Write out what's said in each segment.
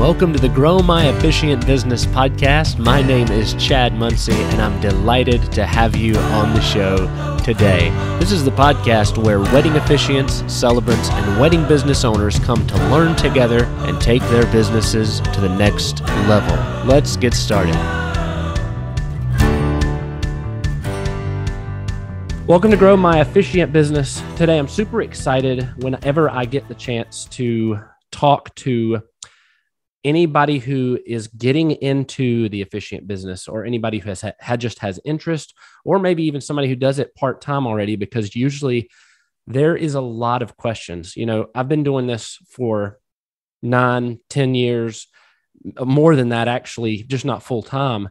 Welcome to the Grow My Officiant Business podcast. My name is Chad Muncie, and I'm delighted to have you on the show today. This is the podcast where wedding officiants, celebrants, and wedding business owners come to learn together and take their businesses to the next level. Let's get started. Welcome to Grow My Officiant Business. Today, I'm super excited whenever I get the chance to talk to anybody who is getting into the officiant business, or anybody who has interest, or maybe even somebody who does it part-time already, because usually there is a lot of questions. You know, I've been doing this for 9-10 years, more than that, actually, just not full-time.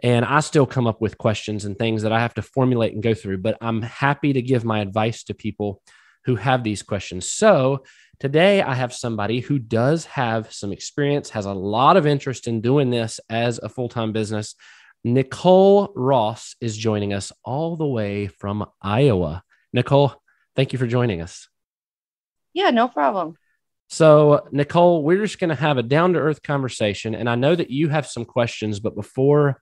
And I still come up with questions and things that I have to formulate and go through, but I'm happy to give my advice to people who have these questions. So today I have somebody who does have some experience, has a lot of interest in doing this as a full-time business. Nicole Ross is joining us all the way from Iowa. Nicole, thank you for joining us. Yeah, no problem. So Nicole, we're just going to have a down-to-earth conversation. And I know that you have some questions, but before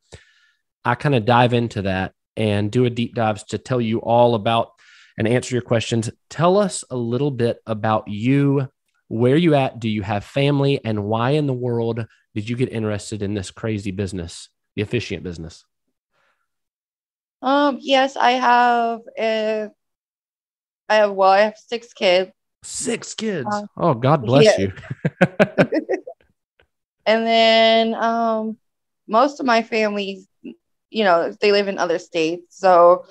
I kind of dive into that and do a deep dive to tell you all about and answer your questions, tell us a little bit about you. Where you at? Do you have family? And why in the world did you get interested in this crazy business, the officiant business? Yes, I have 6 kids. 6 kids. Oh, God bless you. And then most of my family, they live in other states. So,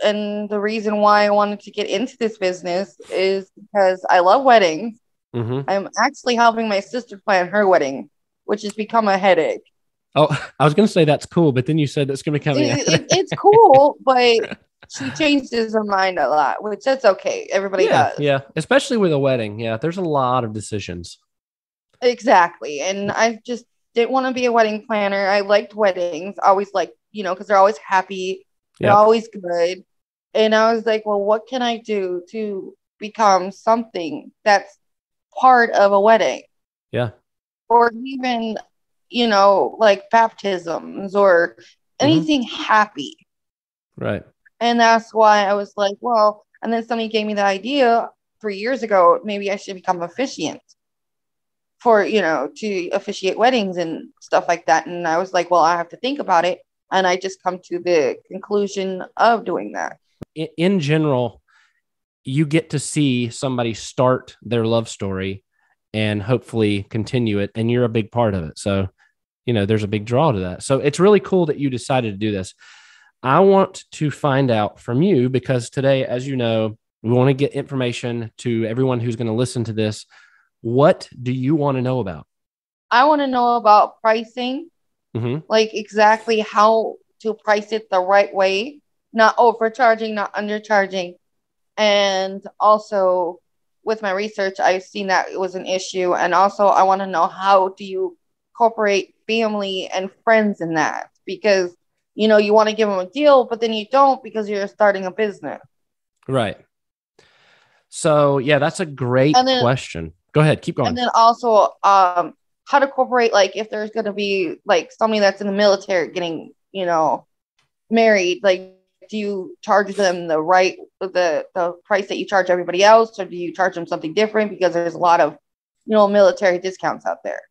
and the reason why I wanted to get into this business is because I love weddings. Mm-hmm. I'm actually helping my sister plan her wedding, which has become a headache. Oh, I was going to say that's cool, but then you said that's going to become it's cool, but she changes her mind a lot, which that's okay. Everybody does. Yeah, especially with a wedding. Yeah, there's a lot of decisions. Exactly. And I just didn't want to be a wedding planner. I liked weddings, always because they're always happy. They're always good. And I was like, well, what can I do to become something that's part of a wedding? Yeah. Or even, like baptisms or anything happy. Right. And that's why I was like, well, and then somebody gave me the idea 3 years ago, maybe I should become officiant for, to officiate weddings and stuff like that. And I was like, well, I have to think about it. And I just come to the conclusion of doing that. In general, you get to see somebody start their love story and hopefully continue it. And you're a big part of it. So, there's a big draw to that. So it's really cool that you decided to do this. I want to find out from you, because today, as you know, we want to get information to everyone who's going to listen to this. What do you want to know about? I want to know about pricing. Like exactly how to price it the right way, not overcharging, not undercharging. And also with my research, I've seen that it was an issue. And also I want to know, how do you incorporate family and friends in that? Because, you want to give them a deal, but then you don't, because you're starting a business. Right. So yeah, that's a great question. Go ahead. Keep going. And then also, how to incorporate, like, if there's going to be like somebody that's in the military getting, married, like, do you charge them the price that you charge everybody else, or do you charge them something different? Because there's a lot of, military discounts out there.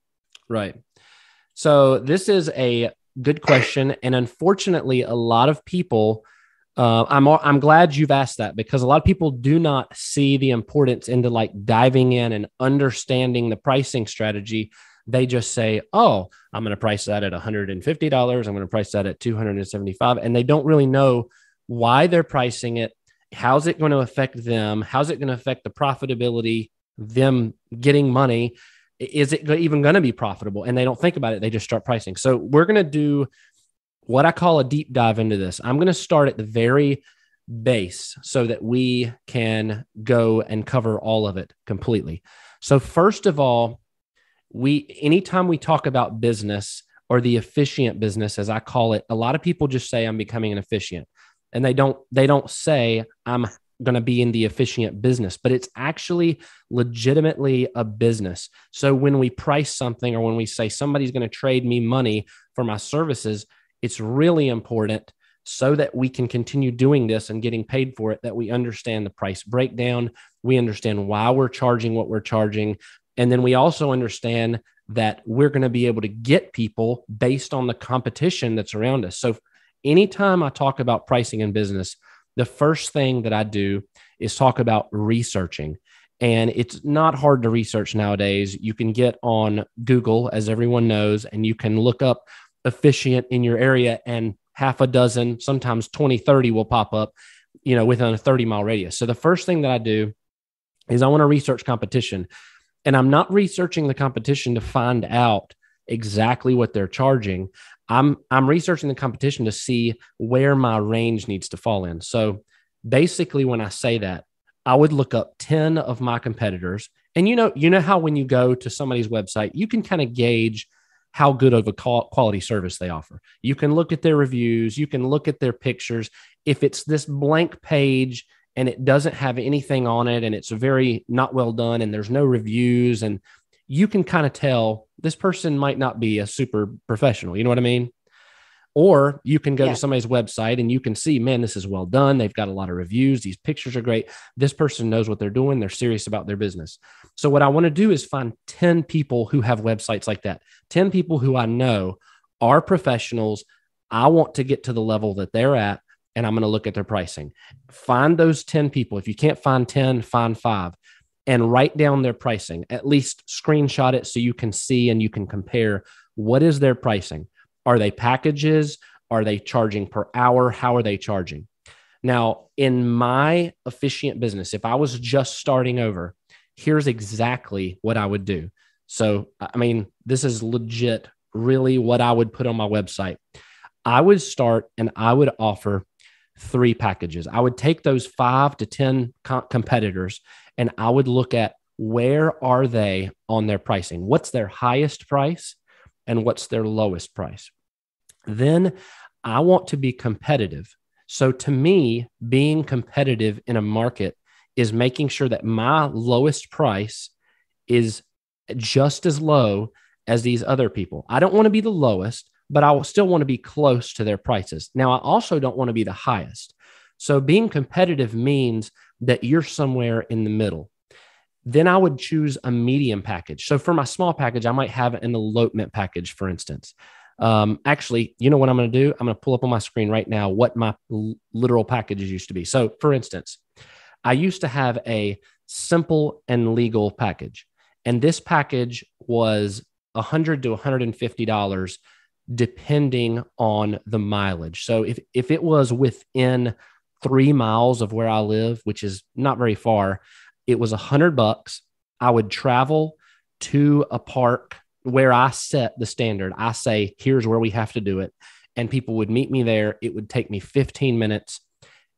Right. So this is a good question. And unfortunately, a lot of people, I'm glad you've asked that, because a lot of people do not see the importance into like diving in and understanding the pricing strategy. They just say, oh, I'm going to price that at $150. I'm going to price that at $275. And they don't really know why they're pricing it. How's it going to affect them? How's it going to affect the profitability, them getting money? Is it even going to be profitable? And they don't think about it. They just start pricing. So we're going to do what I call a deep dive into this. I'm going to start at the very base so that we can go and cover all of it completely. So first of all, anytime we talk about business, or the officiant business, as I call it, a lot of people just say I'm becoming an officiant, and they don't say I'm going to be in the officiant business, but it's actually legitimately a business. So when we price something, or when we say somebody's going to trade me money for my services, it's really important, so that we can continue doing this and getting paid for it, that we understand the price breakdown. We understand why we're charging what we're charging. And then we also understand that we're going to be able to get people based on the competition that's around us. So anytime I talk about pricing in business, the first thing that I do is talk about researching. And it's not hard to research nowadays. You can get on Google, as everyone knows, and you can look up Officiant in your area, and half a dozen, sometimes 20, 30 will pop up, within a 30-mile radius. So the first thing that I do is I want to research competition. And I'm not researching the competition to find out exactly what they're charging. I'm researching the competition to see where my range needs to fall in. So basically, when I say that, I would look up 10 of my competitors. And you know how when you go to somebody's website, you can kind of gauge how good of a quality service they offer. You can look at their reviews. You can look at their pictures. If it's this blank page and it doesn't have anything on it, and it's very not well done, and there's no reviews, and you can kind of tell this person might not be a super professional. You know what I mean? Or you can go to somebody's website and you can see, man, this is well done. They've got a lot of reviews. These pictures are great. This person knows what they're doing. They're serious about their business. So what I want to do is find 10 people who have websites like that, 10 people who I know are professionals. I want to get to the level that they're at, and I'm going to look at their pricing. Find those 10 people. If you can't find 10, find 5. And write down their pricing. At least screenshot it so you can see and you can compare what is their pricing. Are they packages? Are they charging per hour? How are they charging? Now, in my officiant business, if I was just starting over, here's exactly what I would do. So, I mean, this is legit, really what I would put on my website. I would start and I would offer 3 packages. I would take those 5 to 10 competitors, and I would look at where are they on their pricing? What's their highest price and what's their lowest price? Then I want to be competitive. So to me, being competitive in a market is making sure that my lowest price is just as low as these other people. I don't want to be the lowest, but I will still want to be close to their prices. Now, I also don't want to be the highest. So being competitive means that you're somewhere in the middle. Then I would choose a medium package. So for my small package, I might have an elopement package, for instance. Actually, you know what I'm going to do? I'm going to pull up on my screen right now what my literal packages used to be. So for instance, I used to have a simple and legal package. And this package was $100 to $150 depending on the mileage. So if it was within 3 miles of where I live, which is not very far, it was $100. I would travel to a park where I set the standard. I say, here's where we have to do it. And people would meet me there. It would take me 15 minutes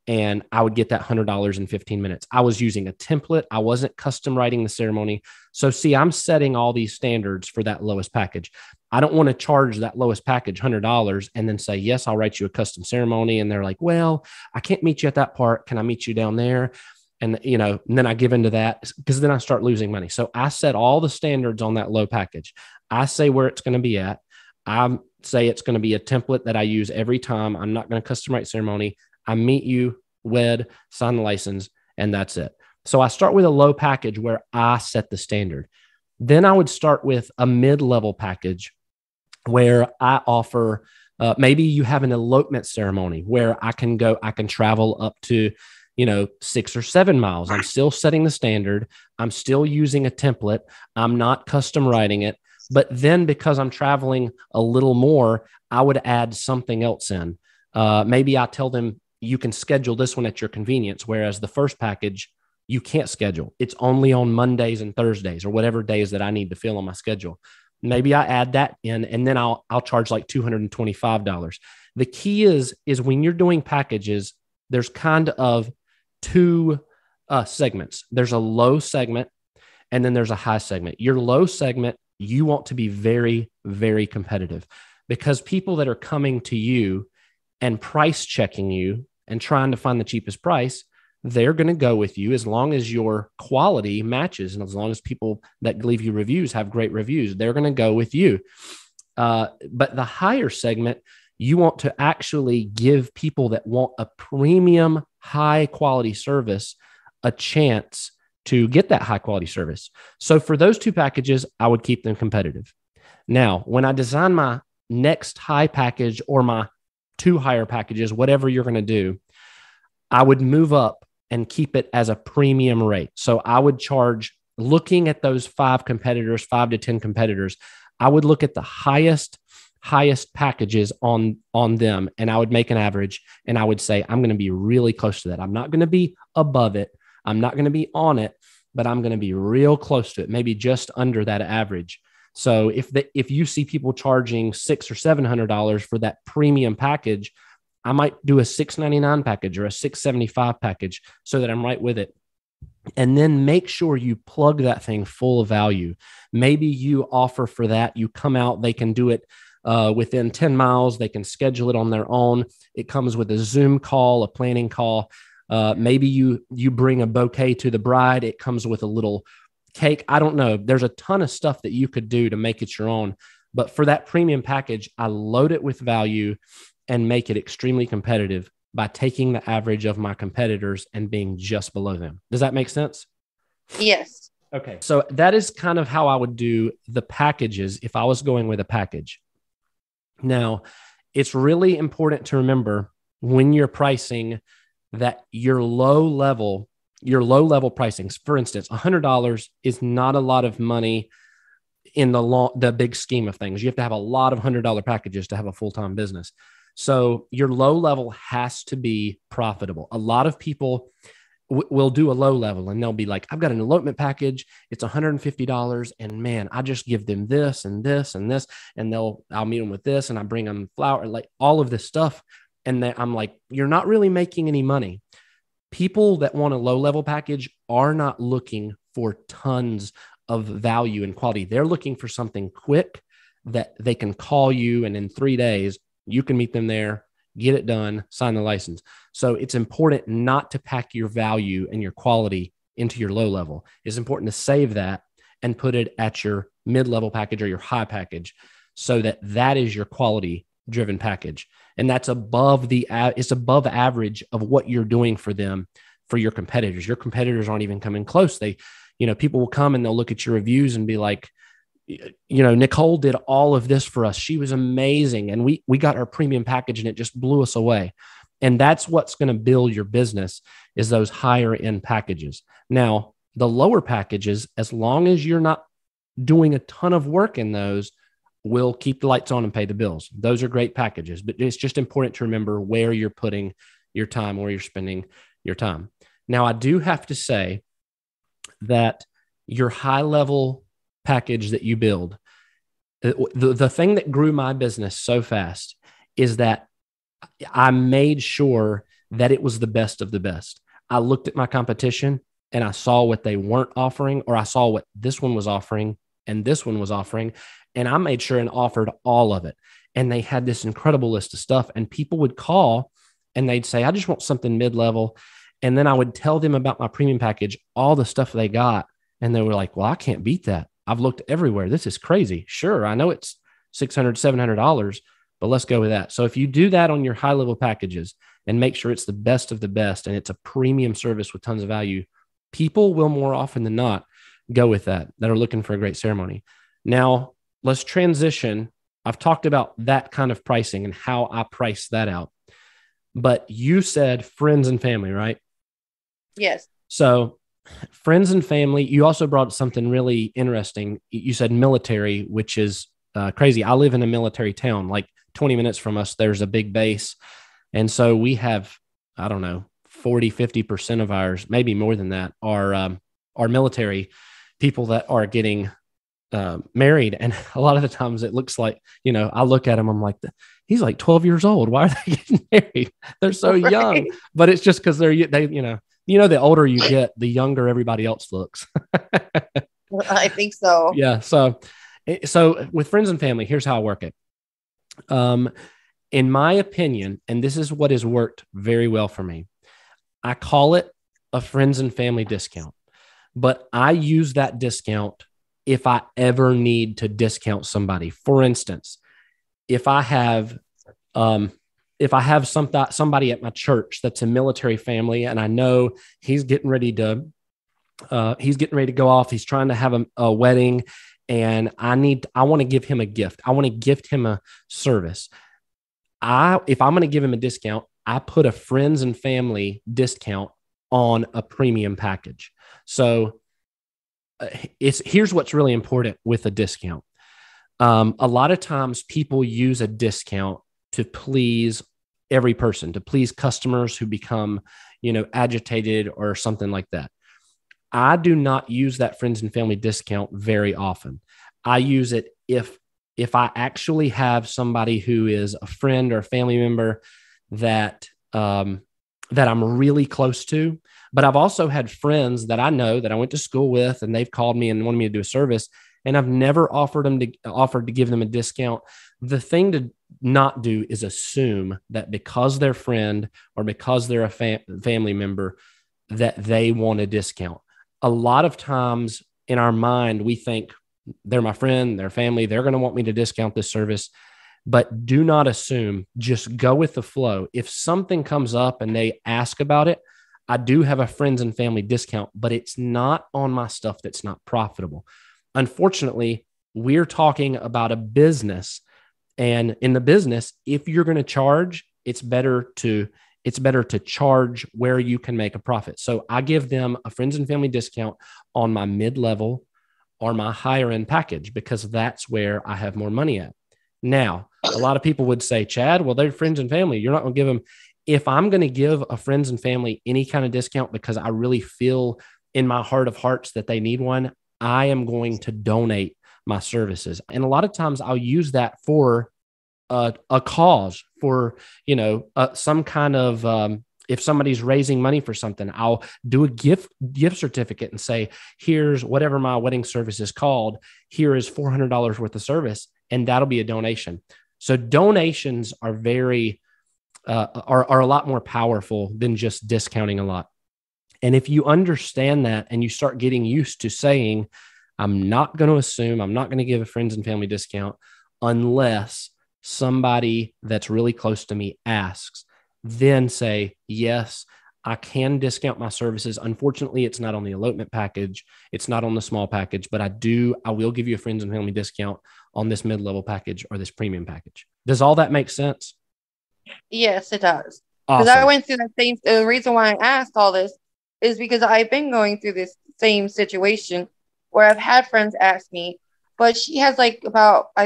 and I would get that $100 in 15 minutes. I was using a template. I wasn't custom writing the ceremony. So see, I'm setting all these standards for that lowest package. I don't want to charge that lowest package $100 and then say, yes, I'll write you a custom ceremony. And they're like, well, I can't meet you at that part. Can I meet you down there? And, and then I give into that because then I start losing money. So I set all the standards on that low package. I say where it's going to be at. I say it's going to be a template that I use every time. I'm not going to custom write ceremony. I meet you, wed, sign the license, and that's it. So I start with a low package where I set the standard. Then I would start with a mid-level package where I offer, maybe you have an elopement ceremony where I can travel up to 6 or 7 miles. I'm still setting the standard. I'm still using a template. I'm not custom writing it. But then because I'm traveling a little more, I would add something else in. Maybe I tell them you can schedule this one at your convenience, whereas the first package, you can't schedule. It's only on Mondays and Thursdays or whatever days that I need to fill on my schedule. Maybe I add that in, and then I'll charge like $225. The key is when you're doing packages, there's kind of 2 segments. There's a low segment and then there's a high segment. Your low segment, you want to be very, very competitive because people that are coming to you and price checking you and trying to find the cheapest price, they're going to go with you as long as your quality matches. And as long as people that leave you reviews have great reviews, they're going to go with you. But the higher segment, you want to actually give people that want a premium, high quality service a chance to get that high quality service. So for those two packages, I would keep them competitive. Now, when I design my next high package or my two higher packages, whatever you're going to do, I would move up and keep it as a premium rate. So I would charge, looking at those 5 to 10 competitors, I would look at the highest packages on them, and I would make an average, and I would say, I'm going to be really close to that. I'm not going to be above it. I'm not going to be on it, but I'm going to be real close to it, maybe just under that average. So if you see people charging $600 or $700 for that premium package, I might do a $699 package or a $675 package so that I'm right with it. And then make sure you plug that thing full of value. Maybe you offer for that. You come out, they can do it within 10 miles. They can schedule it on their own. It comes with a Zoom call, a planning call. Maybe you bring a bouquet to the bride. It comes with a little cake. I don't know. There's a ton of stuff that you could do to make it your own. But for that premium package, I load it with value and make it extremely competitive by taking the average of my competitors and being just below them. Does that make sense? Yes. Okay. So that is kind of how I would do the packages if I was going with a package. Now, it's really important to remember when you're pricing that your low level pricings, for instance, $100 is not a lot of money in the big scheme of things. You have to have a lot of $100 packages to have a full-time business. So your low level has to be profitable. A lot of people will do a low level and they'll be like, I've got an elopement package. It's $150. And man, I just give them this and this and this, and I'll meet them with this. And I bring them flour, like all of this stuff. And I'm like, you're not really making any money. People that want a low level package are not looking for tons of value and quality. They're looking for something quick that they can call you, and in 3 days, you can meet them there, get it done, sign the license. So it's important not to pack your value and your quality into your low level. It's important to save that and put it at your mid-level package or your high package so that is your quality driven package. And that's above average of what you're doing for them, for your competitors. Your competitors aren't even coming close. People will come and they'll look at your reviews and be like, Nicole did all of this for us. She was amazing. And we got our premium package and it just blew us away. And that's what's going to build your business, is those higher end packages. Now, the lower packages, as long as you're not doing a ton of work in those, will keep the lights on and pay the bills. Those are great packages, but it's just important to remember where you're putting your time, where you're spending your time. Now, I do have to say that your high level package that you build, the thing that grew my business so fast is that I made sure that it was the best of the best. I looked at my competition and I saw what they weren't offering, or I saw what this one was offering and this one was offering, and I made sure and offered all of it. And they had this incredible list of stuff, and people would call and they'd say, I just want something mid-level. And then I would tell them about my premium package, all the stuff they got. And they were like, well, I can't beat that. I've looked everywhere. This is crazy. Sure, I know it's $600, $700, but let's go with that. So if you do that on your high level packages and make sure it's the best of the best and it's a premium service with tons of value, people will more often than not go with that are looking for a great ceremony. Now, let's transition. I've talked about that kind of pricing and how I price that out. But you said friends and family, right? Yes. So friends and family, you also brought something really interesting. You said military, which is crazy. I live in a military town, like 20 minutes from us, there's a big base. And so we have, I don't know, 40, 50% of ours, maybe more than that, are military people that are getting married. And a lot of the times it looks like, I look at him, I'm like, he's like 12 years old. Why are they getting married? They're so right. young, but it's just because the older you get, the younger everybody else looks. I think so. Yeah. So with friends and family, here's how I work it. In my opinion, and this is what has worked very well for me, I call it a friends and family discount, but I use that discount if I ever need to discount somebody. For instance, if I have somebody at my church that's a military family, and I know he's getting ready to go off. He's trying to have a wedding, and I want to give him a gift. I want to gift him a service. If I'm going to give him a discount, I put a friends and family discount on a premium package. So here's what's really important with a discount. A lot of times people use a discount to please every person, to please customers who become, agitated or something like that. I do not use that friends and family discount very often. I use it if I actually have somebody who is a friend or a family member that I'm really close to. But I've also had friends that I know that I went to school with, and they've called me and wanted me to do a service, and I've never offered to give them a discount. The thing to not do is assume that because they're friend or because they're a family member that they want a discount. A lot of times in our mind, we think they're my friend, they're family, they're going to want me to discount this service. But do not assume, just go with the flow. If something comes up and they ask about it, I do have a friends and family discount, but it's not on my stuff that's not profitable. Unfortunately, we're talking about a business, and in the business, if you're going to charge, it's better to charge where you can make a profit. So I give them a friends and family discount on my mid-level or my higher end package because that's where I have more money at. Now, a lot of people would say, Chad, well, they're friends and family. You're not going to give them. If I'm going to give a friends and family any kind of discount because I really feel in my heart of hearts that they need one, I am going to donate my services. And a lot of times I'll use that for a cause, for, some kind of, if somebody's raising money for something, I'll do a gift certificate and say, here's whatever my wedding service is called. Here is $400 worth of service. And that'll be a donation. So donations are are a lot more powerful than just discounting a lot. And if you understand that and you start getting used to saying, I'm not going to assume, I'm not going to give a friends and family discount unless somebody that's really close to me asks, then say, yes, I can discount my services. Unfortunately, it's not on the elopement package. It's not on the small package, but I will give you a friends and family discount on this mid-level package or this premium package. Does all that make sense? Yes, it does. Because awesome. I went through the reason why I asked all this is because I've been going through this same situation where I've had friends ask me, but she has I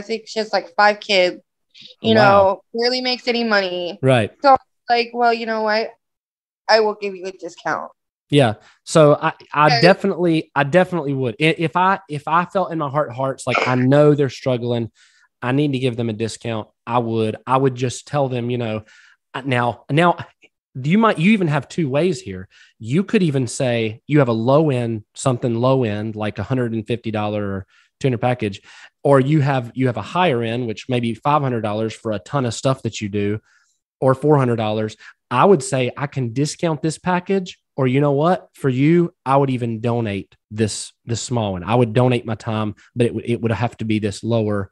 think she has 5 kids, barely makes any money. Right. So well, you know what? I will give you a discount. Yeah. So I definitely would. If I felt in my heart of hearts, I know they're struggling, I need to give them a discount, I would just tell them, now you even have 2 ways here. You could even say you have a low end, something low end, like $150 or $200 package, or you have a higher end, which may be $500 for a ton of stuff that you do, or $400. I would say I can discount this package, or you know what, for you, I would even donate this small one. I would donate my time, but it would have to be this lower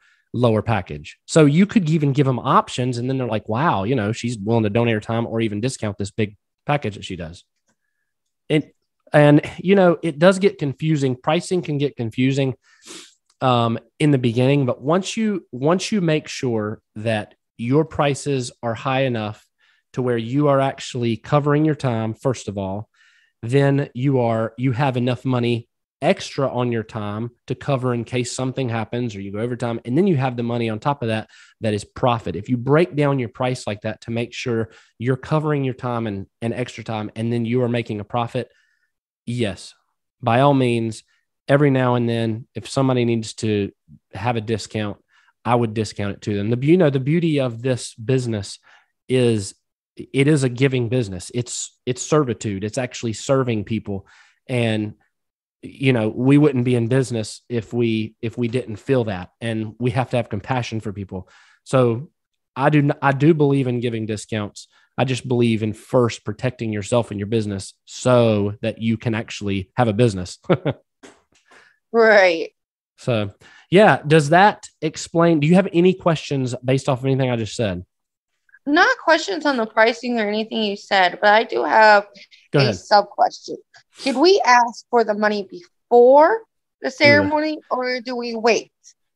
package. So you could even give them options, and then they're like, wow, she's willing to donate her time or even discount this big package that she does. And it does get confusing. Pricing can get confusing in the beginning, but once you make sure that your prices are high enough to where you are actually covering your time, first of all, then you have enough money extra on your time to cover in case something happens or you go overtime. And then you have the money on top of that is profit. If you break down your price like that to make sure you're covering your time and extra time, and then you are making a profit, yes, by all means, every now and then, if somebody needs to have a discount, I would discount it to them. The beauty of this business is it is a giving business. It's servitude. It's actually serving people. And, we wouldn't be in business if we didn't feel that. And we have to have compassion for people. So I do believe in giving discounts. I just believe in first protecting yourself and your business so that you can actually have a business. Right. So, yeah. Does that explain? Do you have any questions based off of anything I just said? Not questions on the pricing or anything you said, but I do have Go a ahead. sub question. Should we ask for the money before the Ooh. ceremony or do we wait?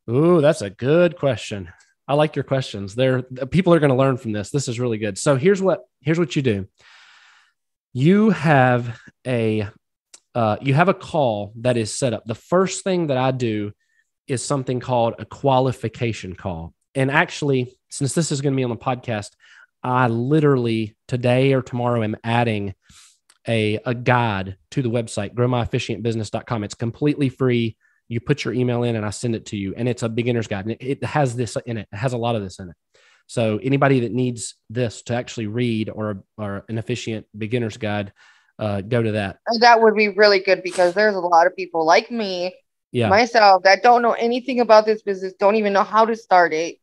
Ooh, that's a good question. I like your questions. People are going to learn from this. This is really good. So here's what you do. You have a call that is set up. The first thing that I do is something called a qualification call. And actually, since this is going to be on the podcast, I literally today or tomorrow am adding a guide to the website, growmyofficiantbusiness.com. It's completely free. You put your email in and I send it to you. And it's a beginner's guide. And it has this in it. It has a lot of this in it. So anybody that needs this to actually read or an officiant beginner's guide, go to that. That would be really good because there's a lot of people like me, Yeah. myself, that don't know anything about this business, don't even know how to start it.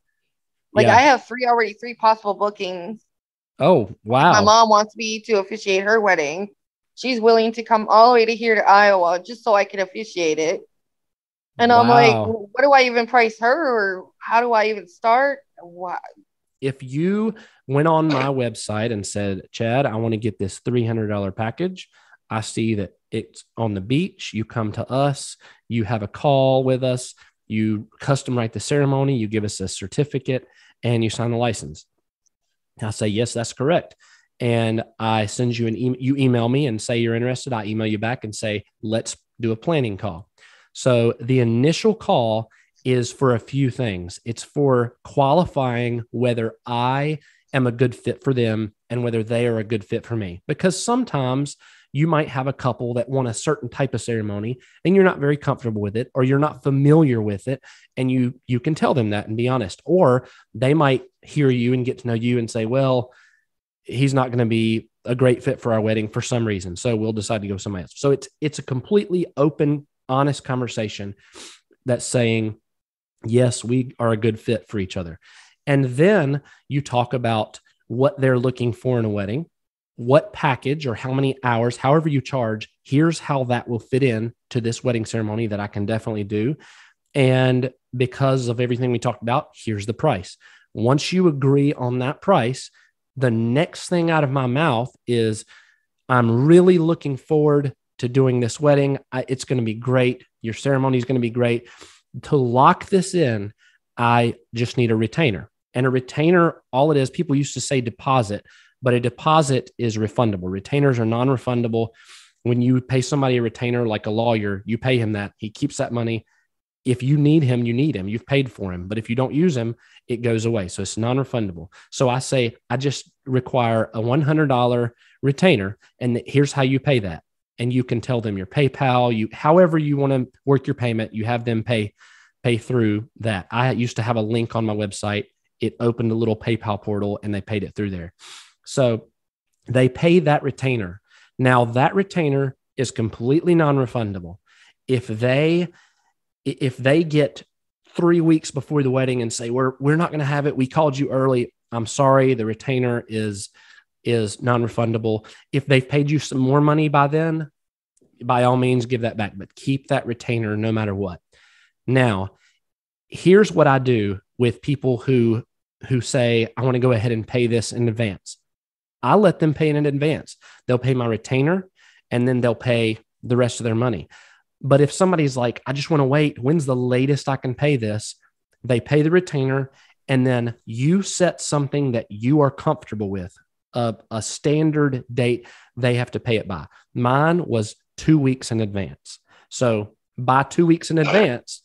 Like I have three possible bookings. Oh, wow. My mom wants me to officiate her wedding. She's willing to come all the way to here to Iowa just so I can officiate it. And I'm like, what do I even price her? Or how do I even start? What? If you went on my website and said, Chad, I want to get this $300 package. I see that it's on the beach. You come to us, you have a call with us, you custom write the ceremony, you give us a certificate, and you sign the license. I say, yes, that's correct. And I send you an email. You email me and say you're interested. I email you back and say, let's do a planning call. So the initial call is for a few things. It's for qualifying whether I am a good fit for them and whether they are a good fit for me. Because sometimes you might have a couple that want a certain type of ceremony and you're not very comfortable with it, or you're not familiar with it. And you can tell them that and be honest, or they might hear you and get to know you and say, well, he's not going to be a great fit for our wedding for some reason. So we'll decide to go somewhere else. So it's a completely open, honest conversation that's saying, yes, we are a good fit for each other. And then you talk about what they're looking for in a wedding, what package or how many hours, however you charge, here's how that will fit in to this wedding ceremony that I can definitely do. And because of everything we talked about, here's the price. Once you agree on that price, the next thing out of my mouth is, I'm really looking forward to doing this wedding. It's going to be great. Your ceremony is going to be great. To lock this in, I just need a retainer. And a retainer, all it is, people used to say deposit, but a deposit is refundable. Retainers are non-refundable. When you pay somebody a retainer, like a lawyer, you pay him that. He keeps that money. If you need him, you need him. You've paid for him. But if you don't use him, it goes away. So it's non-refundable. So I say, I just require a $100 retainer, and here's how you pay that. And you can tell them your PayPal, however you want to work your payment, you have them pay through that. I used to have a link on my website. It opened a little PayPal portal and they paid it through there. So they pay that retainer. Now that retainer is completely non-refundable. If they get 3 weeks before the wedding and say, we're not going to have it, we called you early, I'm sorry, the retainer is non-refundable. If they've paid you some more money by then, by all means, give that back, but keep that retainer no matter what. Now, here's what I do with people who say, I want to go ahead and pay this in advance. I let them pay in advance. They'll pay my retainer and then they'll pay the rest of their money. But if somebody's like, I just want to wait, when's the latest I can pay this? They pay the retainer, and then you set something that you are comfortable with, a standard date they have to pay it by. Mine was 2 weeks in advance. So by 2 weeks in advance,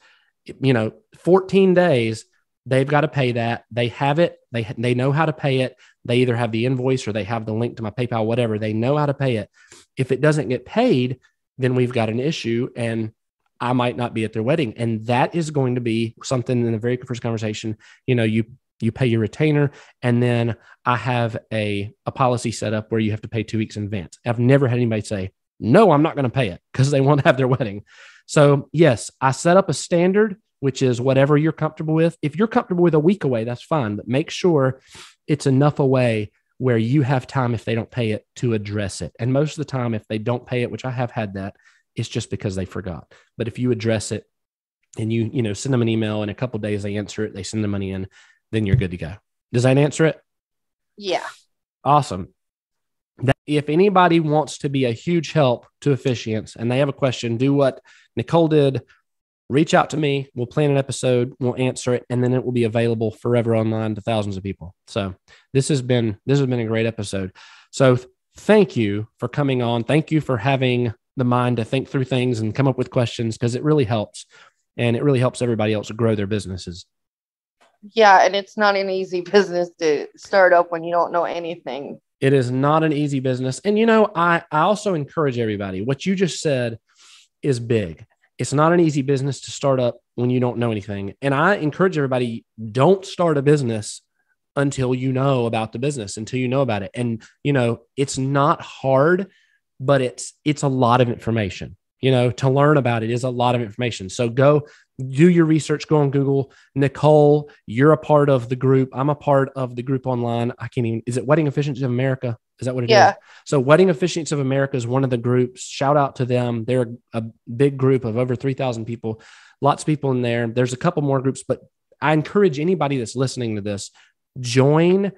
14 days, they've got to pay that. They have it. They know how to pay it. They either have the invoice or they have the link to my PayPal, whatever. They know how to pay it. If it doesn't get paid, then we've got an issue and I might not be at their wedding. And that is going to be something in the very first conversation. You pay your retainer, and then I have a policy set up where you have to pay 2 weeks in advance. I've never had anybody say, no, I'm not going to pay it, because they want to have their wedding. So yes, I set up a standard which is whatever you're comfortable with. If you're comfortable with a week away, that's fine, but make sure it's enough away where you have time, if they don't pay it, to address it. And most of the time, if they don't pay it, which I have had that, it's just because they forgot. But if you address it and you send them an email, in a couple of days they answer it, they send the money in, then you're good to go. Does that answer it? Yeah. Awesome. If anybody wants to be a huge help to Officiants and they have a question, do what Nicole did. Reach out to me. We'll plan an episode. We'll answer it, and then it will be available forever online to thousands of people. So this has been a great episode. So thank you for coming on. Thank you for having the mind to think through things and come up with questions, because it really helps, and it really helps everybody else grow their businesses. Yeah, and it's not an easy business to start up when you don't know anything. It is not an easy business. And, I also encourage everybody. What you just said is big. It's not an easy business to start up when you don't know anything. And I encourage everybody, don't start a business until you know about the business, until you know about it. And, it's not hard, but it's a lot of information. To learn about it is a lot of information. So go do your research, go on Google. Nicole, you're a part of the group. I'm a part of the group online. Is it Wedding Efficiency of America? Is that what it is? So Wedding Efficiency of America is one of the groups. Shout out to them. They're a big group of over 3,000 people, lots of people in there. There's a couple more groups, but I encourage anybody that's listening to this, join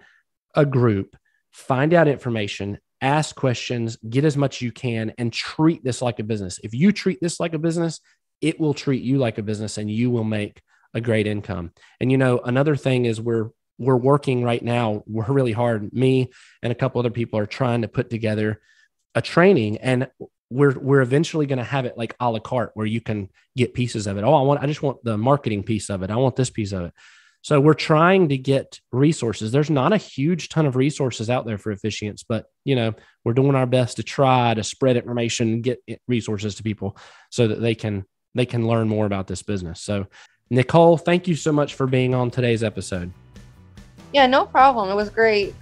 a group, find out information, ask questions, get as much as you can, and treat this like a business. If you treat this like a business, it will treat you like a business, and you will make a great income. And, another thing is we're working right now. We're really hard. Me and a couple other people are trying to put together a training, and we're eventually going to have it like a la carte, where you can get pieces of it. I just want the marketing piece of it. I want this piece of it. So we're trying to get resources. There's not a huge ton of resources out there for officiants, but we're doing our best to try to spread information and get resources to people so that they can learn more about this business. So Nicole, thank you so much for being on today's episode. Yeah, no problem. It was great.